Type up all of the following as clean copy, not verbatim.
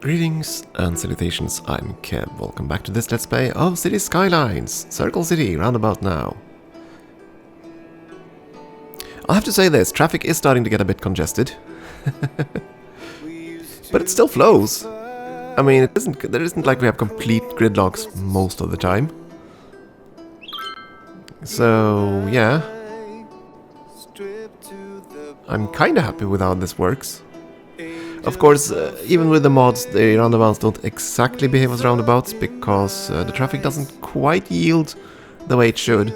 Greetings and salutations, I'm Kev. Welcome back to this Let's Play of City Skylines. Circle City, roundabout now. I'll have to say this, traffic is starting to get a bit congested. But it still flows. I mean, there isn't like we have complete gridlocks most of the time. So, yeah. I'm kinda happy with how this works. Of course, even with the mods, the roundabouts don't exactly behave as roundabouts because the traffic doesn't quite yield the way it should.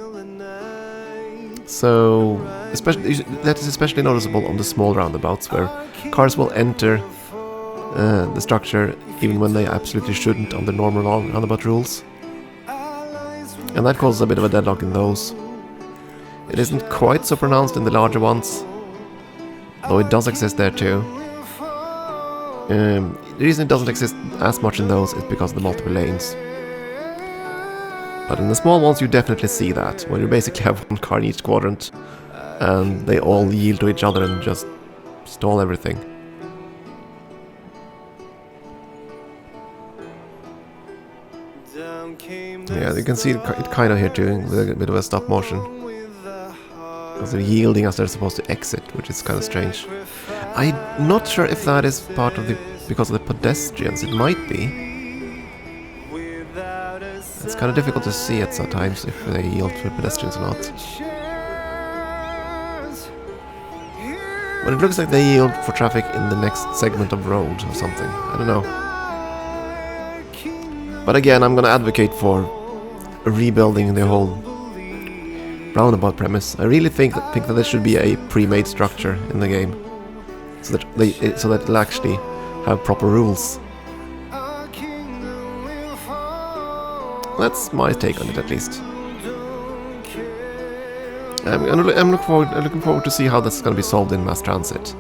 So, that is especially noticeable on the small roundabouts where cars will enter the structure even when they absolutely shouldn't under normal roundabout rules. And that causes a bit of a deadlock in those. It isn't quite so pronounced in the larger ones, though it does exist there too. The reason it doesn't exist as much in those is because of the multiple lanes. But in the small ones you definitely see that, where you basically have one car in each quadrant and they all yield to each other and just stall everything. Yeah, you can see it kind of here too, with a bit of a stop motion. Because they're yielding as they're supposed to exit, which is kind of strange. I'm not sure if that is part of because of the pedestrians. It might be. It's kind of difficult to see at times if they yield for pedestrians or not. But it looks like they yield for traffic in the next segment of road or something. I don't know. But again, I'm gonna advocate for rebuilding the whole roundabout premise. I really think that there should be a pre-made structure in the game, so that it'll actually have proper rules. That's my take on it, at least. I'm looking forward to see how that's going to be solved in mass transit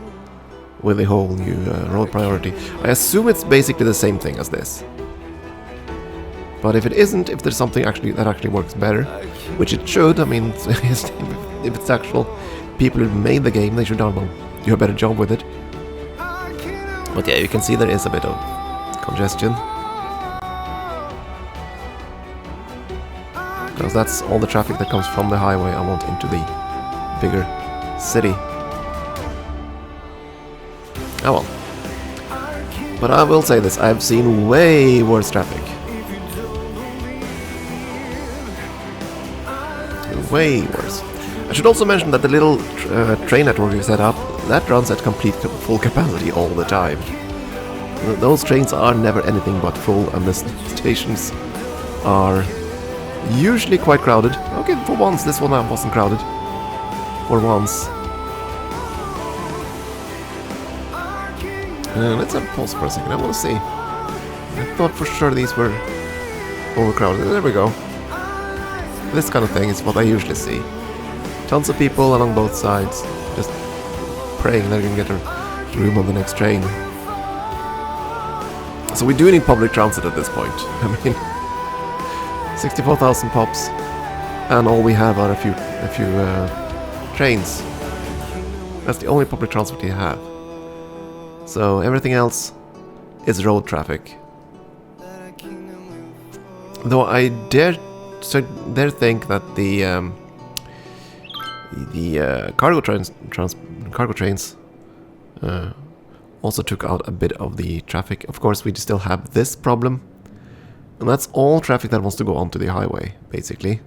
with the whole new road priority. I assume it's basically the same thing as this. But if it isn't, if there's something that actually works better, which it should, I mean, if it's actual people who made the game, they should do a better job with it. But yeah, you can see there is a bit of congestion. Because that's all the traffic that comes from the highway I want into the bigger city. Oh well. But I will say this, I've seen way worse traffic. Way worse. I should also mention that the little train network we set up, that runs at full capacity all the time. Those trains are never anything but full, and the stations are usually quite crowded. Okay, for once this one wasn't crowded. For once. Let's have a pause for a second, I want to see. I thought for sure these were overcrowded. There we go. This kind of thing is what I usually see. Tons of people along both sides, just praying they're gonna get a room on the next train. So we do need public transit at this point. I mean, 64,000 pops, and all we have are a few trains. That's the only public transport you have. So everything else is road traffic. Though I dare think that the cargo trains also took out a bit of the traffic. Of course, we still have this problem, and that's all traffic that wants to go onto the highway, basically.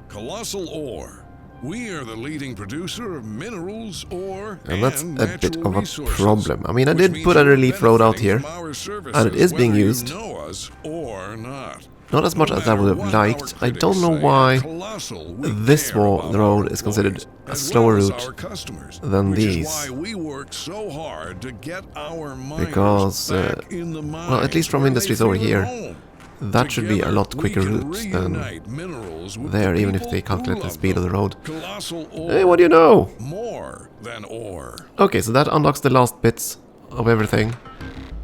Colossal ore. We are the leading producer of minerals, ore, and that's a bit of a problem. I mean, I did put a relief road out here, and it is being used. Not as much as I would have liked. I don't know why this road is considered a slower route than these. Because, well, at least from industries over here, that should be a lot quicker route than there, even if they calculate the speed of the road. Hey, what do you know? Okay, so that unlocks the last bits of everything.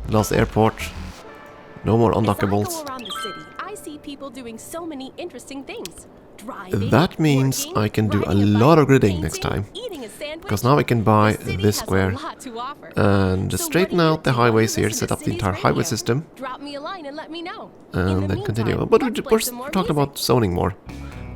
Last airport. No more undockables. People doing so many interesting things. That means I can do a lot of gridding next time. sandwich? Because now we can buy The city this has a square lot to offer. and just So straighten what do you out the do when you highways here, listen set to up the city's entire highway radio? system, Drop me a line and let me know. and then continue. But we're talking about zoning more,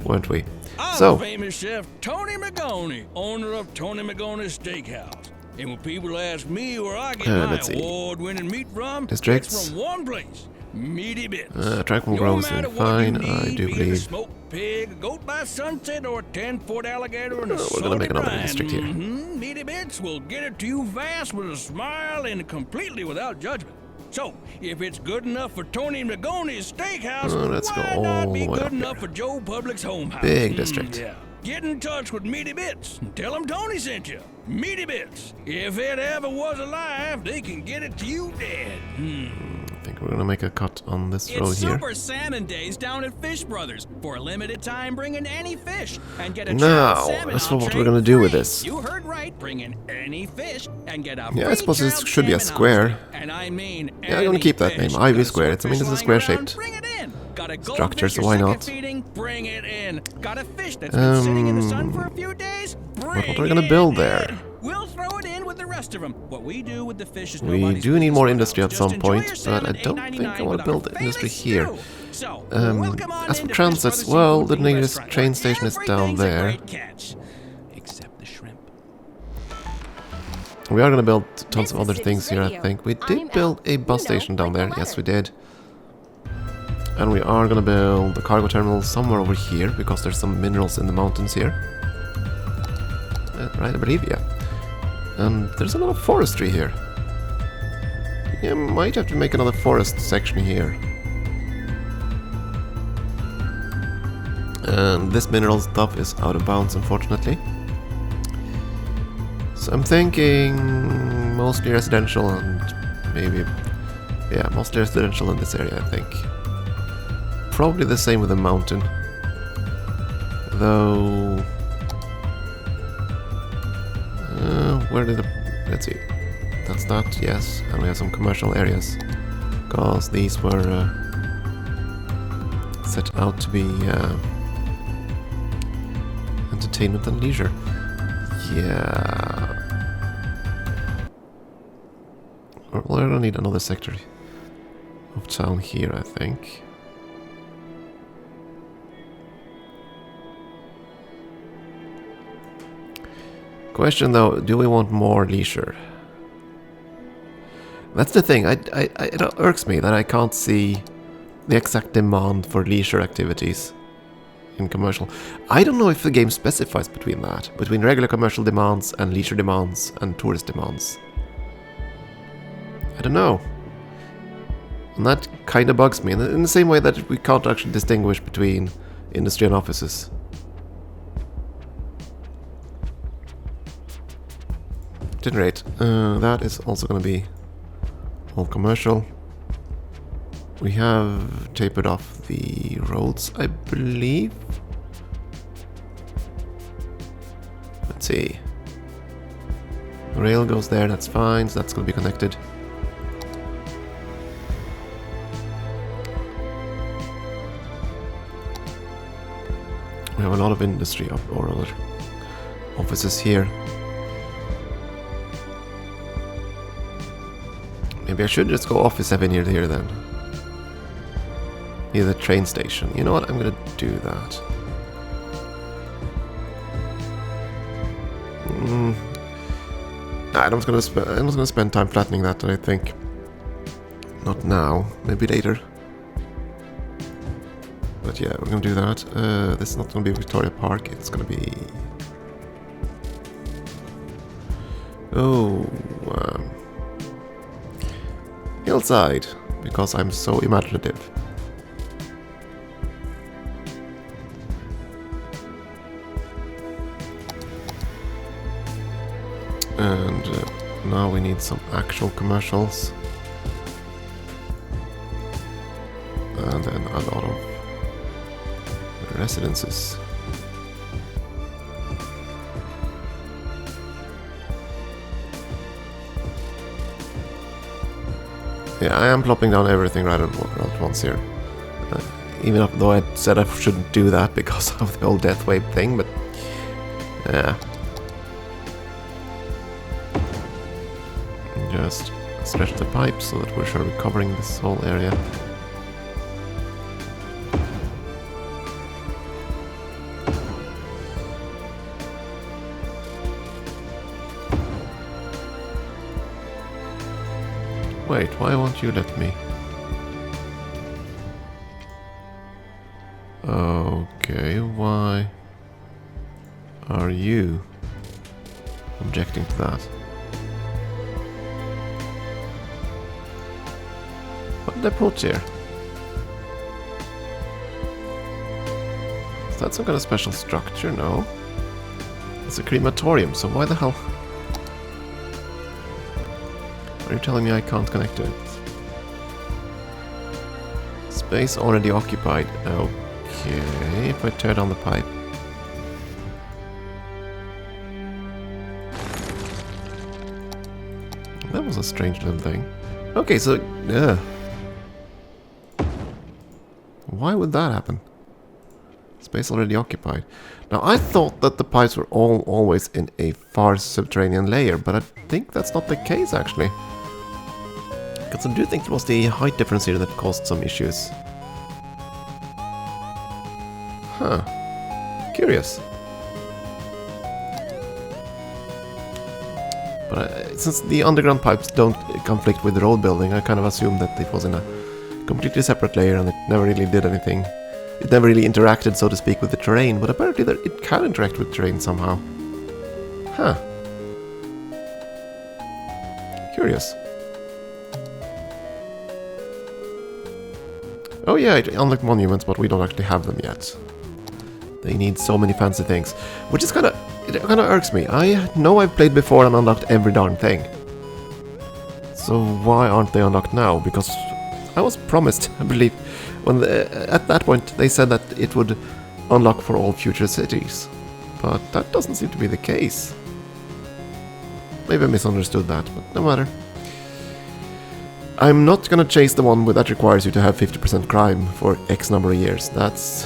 weren't we? I'm So, famous chef Tony McGoney, owner of Tony McGoney's Steakhouse. And when people ask me where I get my let's see. award-winning meat from, Districts. it's from one place, Meaty Bits. Trackable No growth is matter doing what you fine, I need, do be it a believe. smoked pig, a goat by sunset, or a 10-foot alligator in a We're gonna make another brine. district here. Meaty Bits will get it to you fast with a smile and completely without judgment. So, if it's good enough for Tony McGoney's Steakhouse, let's go why all not the be way good up enough here. for Joe Public's home house? Big district. Yeah. Get in touch with Meaty Bits and tell them Tony sent you. Meaty Bits. If it ever was alive, they can get it to you dead. I think we're gonna make a cut on this road It's here. Super Salmon Days down at Fish Brothers. For a limited time, bring in any fish and get a Now, trout salmon that's what entree we're gonna do with free. this. You heard right. Bring in any fish and get a Yeah, I free suppose this trout should be a salmon square. entree. And I mean, Yeah, I'm gonna keep that name, Ivy Square. It's- I mean, it's a square shaped Bring it in. Got a structure, goldfish so you're why sick of not? feeding? Bring it in. Got a fish that's been sitting in the sun for a few days? Bring what are we gonna build it there? in. We'll throw it in with the rest of them. What we do with the fish is We nobody's do need business more but industry ours. at some Just enjoy point, your but salmon I at don't think I $8.99 want with to build our the industry famous here. stew. So, welcome on As for into transits, Fish well, Brothers the Seafood nearest Restaurant, train where station is down everything's a there. great catch. Except the shrimp. We are gonna build tons of This is other things here, I Radio. think. We I'm did build out. a bus You know, station down like there. the Yes, we letter. did. And we are gonna build the cargo terminal somewhere over here, because there's some minerals in the mountains here. Right, I believe, yeah. And there's a lot of forestry here. Yeah, might have to make another forest section here. And this mineral stuff is out of bounds, unfortunately. So I'm thinking mostly residential and maybe... Yeah, mostly residential in this area, I think. Probably the same with the mountain. Though... where did the... Let's see. That's that, yes. And we have some commercial areas. Because these were set out to be entertainment and leisure. Yeah. We're gonna need another sector of town here, I think. Question though, do we want more leisure? That's the thing, it irks me that I can't see the exact demand for leisure activities in commercial. I don't know if the game specifies between that, between regular commercial demands and leisure demands and tourist demands. I don't know. And that kind of bugs me, in the same way that we can't actually distinguish between industry and offices. At any rate, that is also going to be all commercial. We have tapered off the roads, I believe. Let's see. The rail goes there, that's fine, so that's going to be connected. We have a lot of industry or other offices here. Maybe I should just go office avenue here then. Near the train station. You know what? I'm gonna do that. I'm not gonna spend time flattening that, I think. Not now. Maybe later. But yeah, we're gonna do that. This is not gonna be Victoria Park. It's gonna be... Oh... Hillside, because I'm so imaginative. And now we need some actual commercials. And then a lot of residences. Yeah, I am plopping down everything right at once here. Even though I said I shouldn't do that because of the whole death wave thing, but... Yeah. just stretch the pipe so that we're sure we're covering this whole area. Wait, why won't you let me? Okay, why are you objecting to that? What did I put here? Is that some kind of special structure? No. It's a crematorium, so why the hell are you telling me I can't connect to it? Space already occupied. Okay, if I tear down the pipe. That was a strange little thing. Okay, so... why would that happen? Space already occupied. Now, I thought that the pipes were always in a far subterranean layer, but I think that's not the case, actually. Because I do think it was the height difference here that caused some issues. Huh. Curious. But since the underground pipes don't conflict with the road building, I kind of assumed that it was in a completely separate layer and it never really did anything. It never really interacted, so to speak, with the terrain, but apparently it can interact with terrain somehow. Huh. Curious. Oh yeah, it unlocked monuments, but we don't actually have them yet. They need so many fancy things, which is it kind of irks me. I know I've played before and unlocked every darn thing. So why aren't they unlocked now? Because I was promised, I believe, when at that point they said that it would unlock for all future cities. But that doesn't seem to be the case. Maybe I misunderstood that, but no matter. I'm not gonna chase the one that requires you to have 50% crime for X number of years. That's...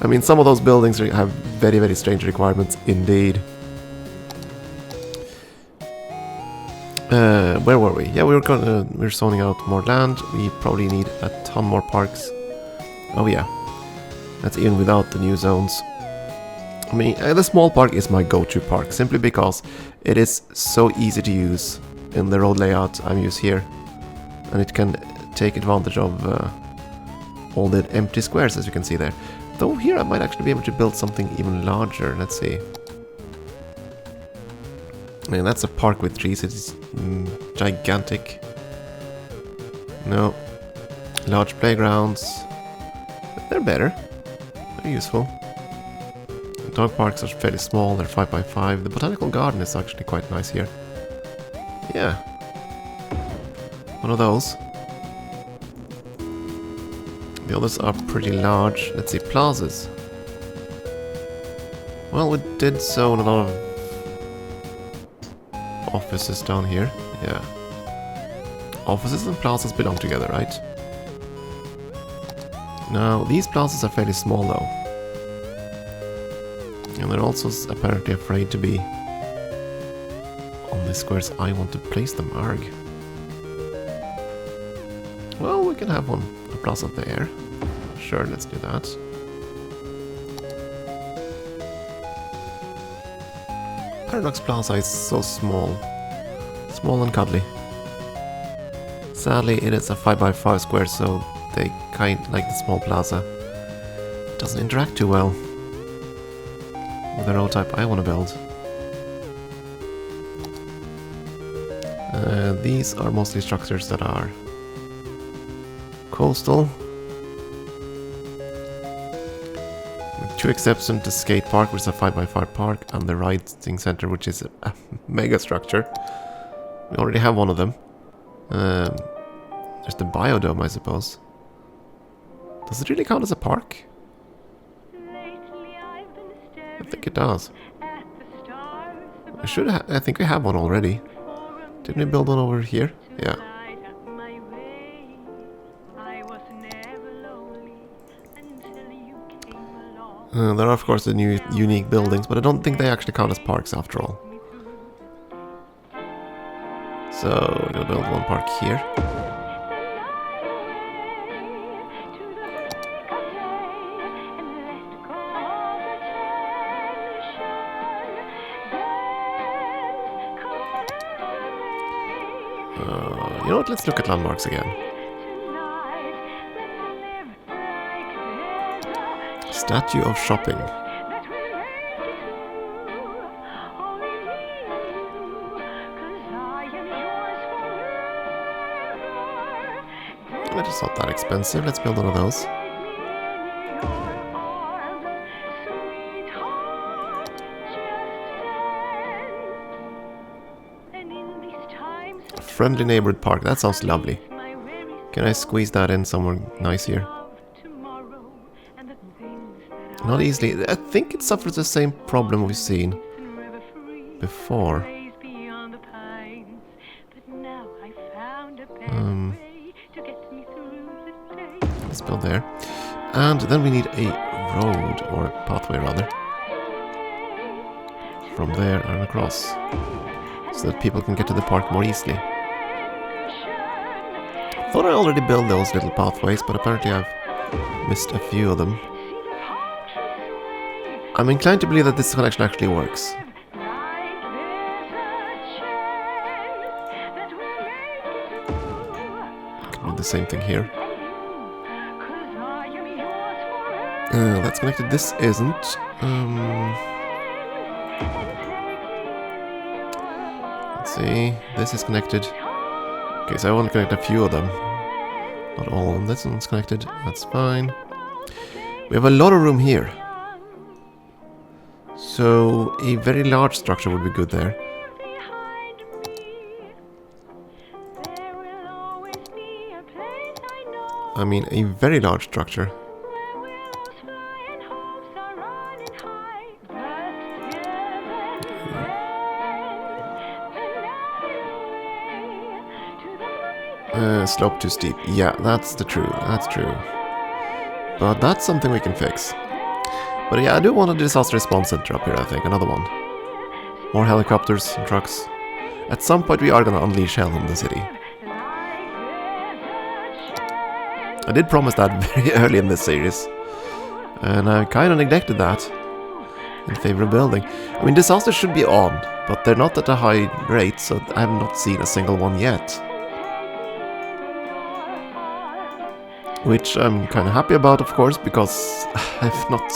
I mean, some of those buildings have very, very strange requirements indeed. Where were we? Yeah, we're zoning out more land. We probably need a ton more parks. Oh yeah, that's even without the new zones. I mean, the small park is my go-to park, simply because it is so easy to use in the road layout I'm used here, and it can take advantage of all the empty squares, as you can see there. Though here I might actually be able to build something even larger. Let's see. I mean, that's a park with trees. It's gigantic. No. Large playgrounds. They're better. They're useful. The dog parks are fairly small. They're 5x5. The botanical garden is actually quite nice here. Yeah. One of those. The others are pretty large. Let's see, plazas. Well, we did zone a lot of offices down here. Yeah. Offices and plazas belong together, right? Now, these plazas are fairly small though. And they're also apparently afraid to be on the squares I want to place them, arg. Well, we can have one. A plaza there. Sure, let's do that. Paradox Plaza is so small. Small and cuddly. Sadly, it is a 5x5 square, so they kind like the small plaza. It doesn't interact too well with the road type I want to build. These are mostly structures that are coastal. With two exceptions, the skate park, which is a 5x5 park, and the riding center, which is a mega structure. We already have one of them. There's the biodome, I suppose. Does it really count as a park? I think it does. I think we have one already. Didn't we build one over here? Yeah. There are of course the new unique buildings, but I don't think they actually count as parks after all. So we're gonna build one park here. You know what? Let's look at landmarks again. Statue of Shopping. It's not that expensive. Let's build one of those. Friendly neighborhood park. That sounds lovely. Can I squeeze that in somewhere nice here? Not easily. I think it suffers the same problem we've seen before. Let's build there. And then we need a road, or a pathway rather. From there and across. So that people can get to the park more easily. I thought I already built those little pathways, but apparently I've missed a few of them. I'm inclined to believe that this connection actually works. I can do the same thing here. That's connected. This isn't. Let's see. This is connected. Okay, so I want to connect a few of them. Not all of them. This one's connected. That's fine. We have a lot of room here. So a very large structure would be good there. I mean, a very large structure. Slope too steep. Yeah, that's true. But that's something we can fix. But yeah, I do want a disaster response center up here, I think. Another one. More helicopters and trucks. At some point we are gonna unleash hell in the city. I did promise that very early in this series. And I kinda neglected that. In favor of building. I mean, disasters should be on, but they're not at a high rate, so I have not seen a single one yet. Which I'm kind of happy about, of course, because I've not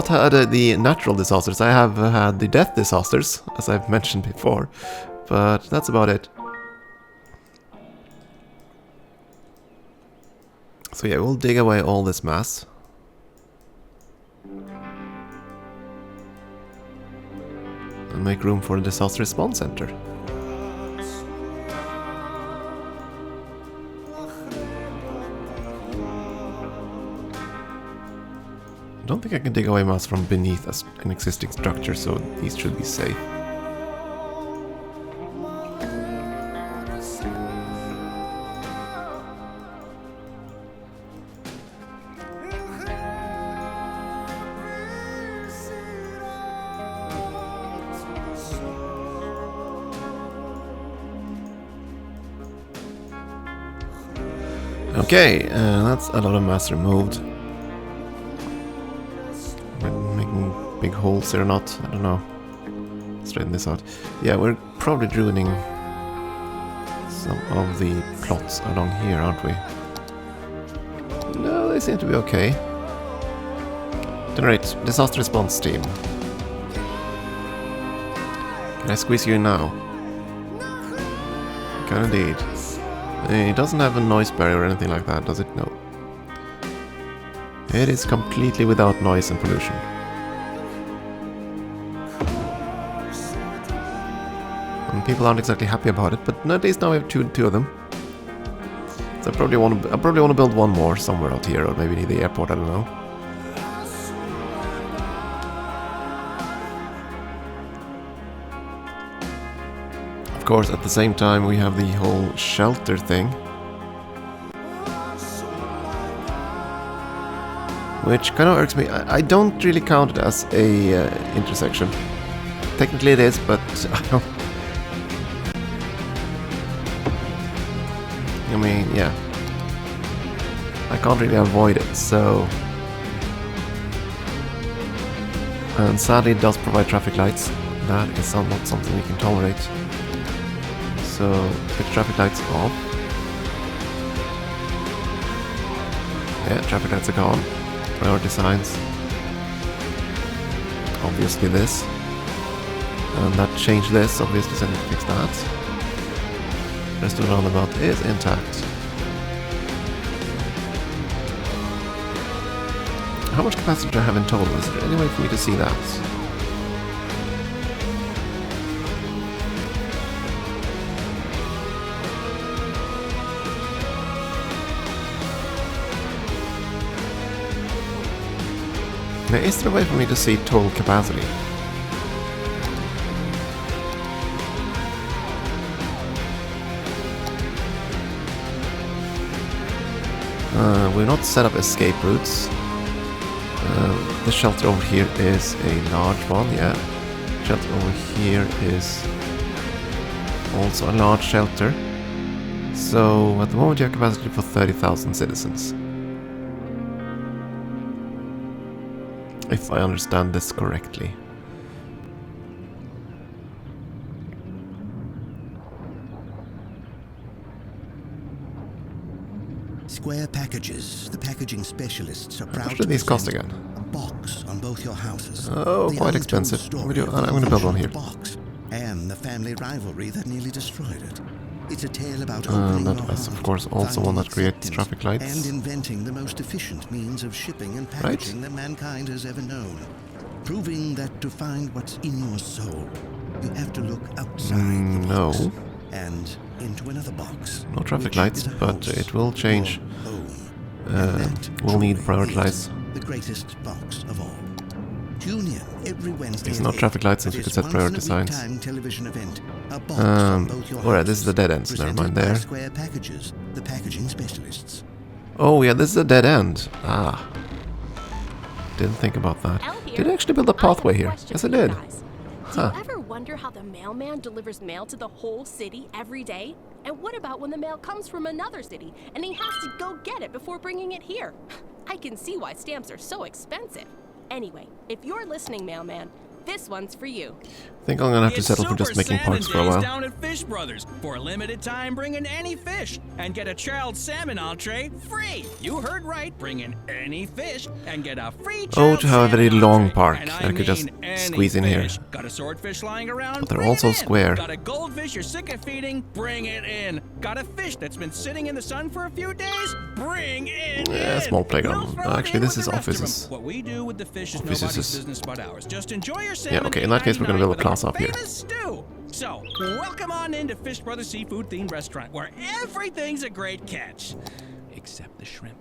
had the natural disasters. I have had the death disasters, as I've mentioned before, but that's about it. So yeah, we'll dig away all this mass. And make room for a disaster response center. I don't think I can dig away mass from beneath an existing structure, so these should be safe. Okay, that's a lot of mass removed. Big holes here or not, I don't know. Straighten this out. Yeah, we're probably ruining some of the plots along here, aren't we? No, they seem to be okay. Generate disaster response team. Can I squeeze you in now? Can indeed. It doesn't have a noise barrier or anything like that, does it? No. It is completely without noise and pollution. People aren't exactly happy about it, but at least now we have two of them. So I probably want to build one more somewhere out here, or maybe near the airport. I don't know. Of course, at the same time, we have the whole shelter thing, which kind of irks me. I don't really count it as a intersection. Technically, it is, but I don't. I mean, yeah. I can't really avoid it, so... And sadly it does provide traffic lights. That is not something we can tolerate. So, switch traffic lights off. Yeah, traffic lights are gone. Priority signs. Obviously this. And that changed this, obviously, so I need to fix that. Rest of the roundabout is intact. How much capacity do I have in total? Is there any way for me to see that? Now, is there a way for me to see total capacity? We're not set up escape routes. The shelter over here is a large one, yeah. Shelter over here is also a large shelter. So at the moment you have capacity for 30,000 citizens. If I understand this correctly. Square Packages, the packaging specialists, are proud How much do these cost again? a box on both your houses. Oh, The quite untold expensive. story of I'm gonna build one here. the box and the family rivalry that nearly destroyed it. It's a tale about opening That your is, heart, of course, also one finding that creates acceptance, traffic lights. and inventing the most efficient means of shipping and packaging that mankind has ever known. Proving that to find what's in your soul, you have to look outside the No. box and into another box. No traffic which lights, is a but house, it will change. your home. And that We'll need truly priority is lights. the greatest box of all. Tune in every Wednesday. It's at not 8 traffic lights for since we this could set priority signs. once-in-a-week-time television event. A box on both your Alright, this is the houses, dead end, so never mind presented by there. Square Packages, the packaging specialists. Oh yeah, this is a dead end. Ah. Didn't think about that. Al here. Did I actually build a I have pathway here? question Yes, I for you did. guys. Huh. Do you ever wonder how the mailman delivers mail to the whole city every day? And what about when the mail comes from another city and he has to go get it before bringing it here? I can see why stamps are so expensive. Anyway, if you're listening, mailman, this one's for you. I think I'm gonna have to It's settle for just Super making Salmon parks for a Days while. down at Fish Brothers. For a limited time, bring in any fish and get a chilled salmon entree free. You heard right. Bring in any fish and get a free Oh, chilled to have a very salmon long entree. park And that I I could just mean any squeeze in here. fish. Got a swordfish lying around? But they're Bring also it in. square. Got a goldfish you're sick of feeding? Bring it in. Got a fish that's been sitting in the sun for a few days? Bring it Yeah, in. small playground. We'll throw it Actually, in this with is the rest of 'em. offices. What we do with the fish is Offices nobody's is- business but ours. Just enjoy your salmon. Yeah, okay, in that case, we're gonna build a class up here. Famous stew. So, welcome on into Fish Brothers Seafood Themed Restaurant, where everything's a great catch. Except the shrimp.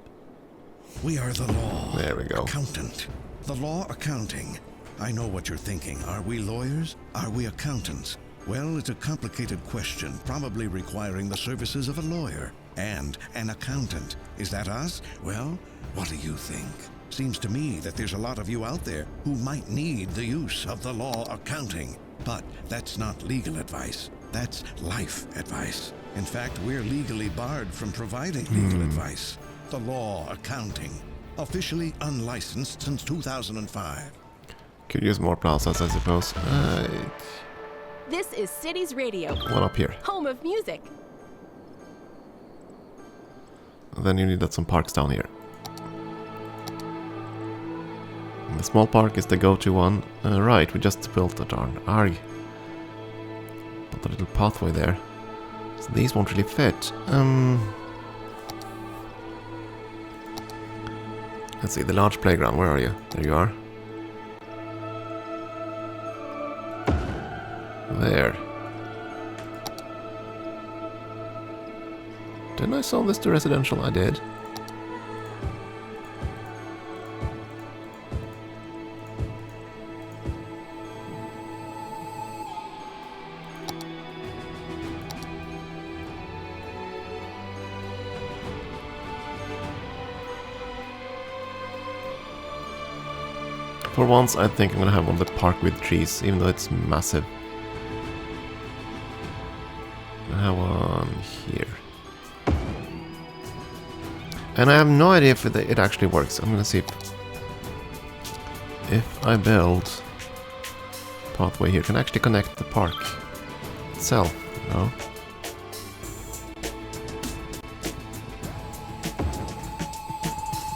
We are the law. There we go. Accountant. The law accounting. I know what you're thinking. Are we lawyers? Are we accountants? Well, it's a complicated question, probably requiring the services of a lawyer and an accountant. Is that us? Well, what do you think? Seems to me that there's a lot of you out there who might need the use of the law accounting. But that's not legal advice. That's life advice. In fact, we're legally barred from providing legal advice. The law accounting. Officially unlicensed since 2005. Could use more plazas, I suppose. This is Cities Radio, One up here. home of music. Then you need some parks down here. And the small park is the go-to one. Right, we just built a darn ARG. Put a little pathway there. So these won't really fit. Let's see, the large playground, where are you? There you are. There. Didn't I solve this to residential? I did. For once, I think I'm gonna have one of the park with trees, even though it's massive. I have one here. And I have no idea if it actually works. I'm gonna see if I build pathway here, can I actually connect the park itself? No.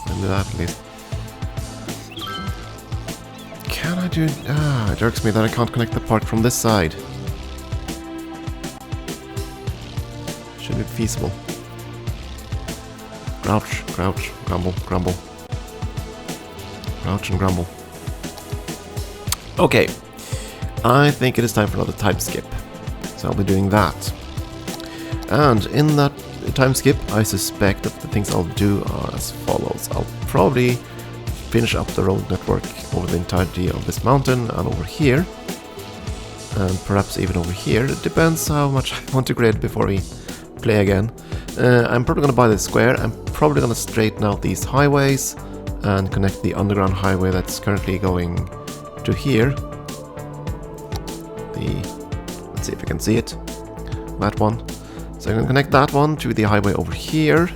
I'll do that at least. Can I do... it jerks me that I can't connect the park from this side. Should be feasible. Crouch, crouch, grumble, grumble. Crouch and grumble. Okay. I think it is time for another time skip. So I'll be doing that. And in that time skip, I suspect that the things I'll do are as follows. I'll probably finish up the road network over the entirety of this mountain and over here. And perhaps even over here. It depends how much I want to grid before we play again. I'm probably going to buy this square. I'm probably going to straighten out these highways and connect the underground highway that's currently going to here. Let's see if you can see it. That one. So I'm going to connect that one to the highway over here.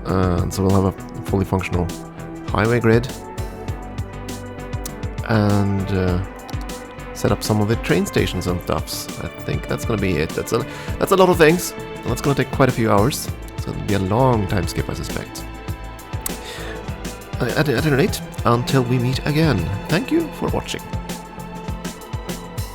And so we'll have a fully functional highway grid. And set up some of the train stations and stuffs. I think that's going to be it. That's a lot of things. And that's going to take quite a few hours. So it'll be a long time skip, I suspect. At any rate, until we meet again, thank you for watching.